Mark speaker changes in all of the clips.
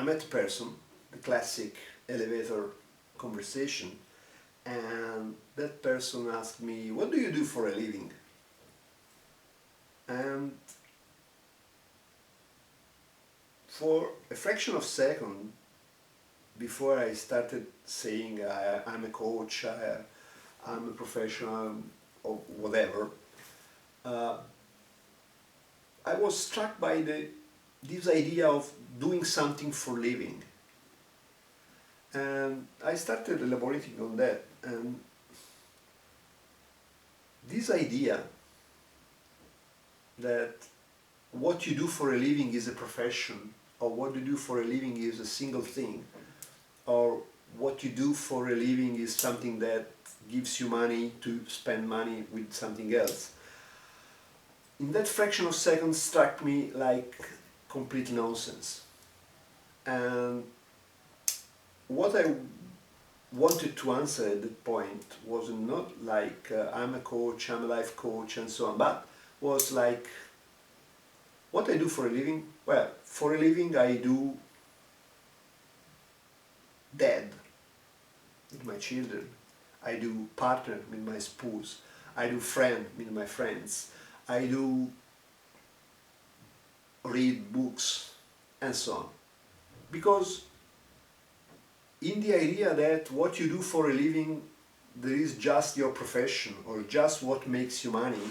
Speaker 1: met a person, the classic elevator conversation, and that person asked me, "What do you do for a living?" And for a fraction of a second, before I started saying I'm a coach, I'm a professional, or whatever, I was struck by this idea of doing something for living. And I started elaborating on that. And this idea that what you do for a living is a profession, or what you do for a living is a single thing, or what you do for a living is something that gives you money to spend money with something else, in that fraction of seconds struck me like complete nonsense. And what I wanted to answer at that point was not like I'm a coach, I'm a life coach and so on, but was like, what I do for a living? Well, for a living I do dad with my children, I do partner with my spouse, I do friend with my friends, I do read books and so on. Because in the idea that what you do for a living, there is just your profession or just what makes you money,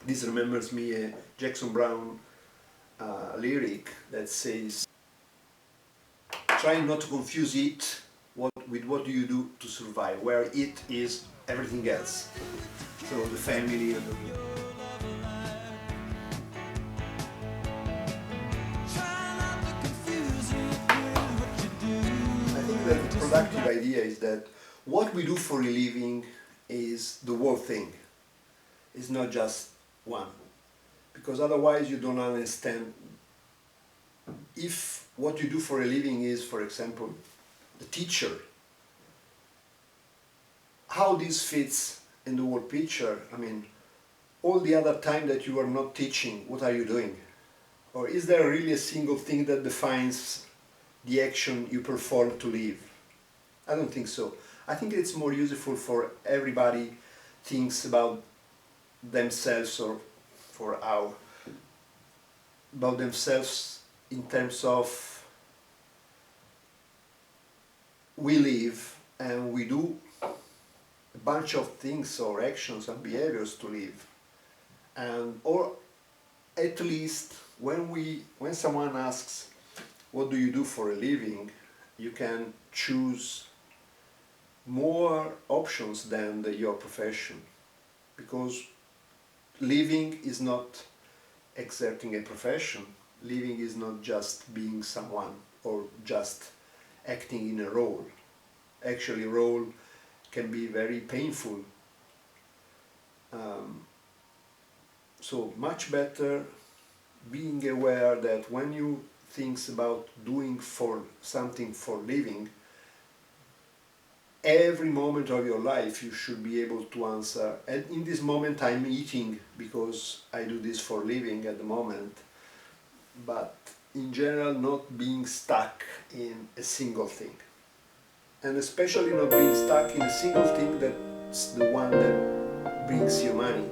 Speaker 1: this remembers me a Jackson Browne lyric that says, try not to confuse it with what do you do to survive, where it is everything else. So the family and I think that the productive idea is that what we do for a living is the whole thing. It's not just one. Because otherwise you don't understand. If what you do for a living is, for example, the teacher, how this fits in the whole picture? I mean, all the other time that you are not teaching, what are you doing? Or is there really a single thing that defines the action you perform to live? I don't think so. I think it's more useful for everybody thinks about themselves or for how about themselves in terms of we live and we do a bunch of things or actions and behaviors to live, and or at least when someone asks what do you do for a living, you can choose more options than your profession, because living is not exerting a profession. Living is not just being someone or just acting in a role. Actually, role can be very painful. So much better being aware that when you think about doing for something for living, every moment of your life you should be able to answer, and in this moment I'm eating because I do this for living at the moment, but in general not being stuck in a single thing, and especially not being stuck in a single thing that's the one that brings you money.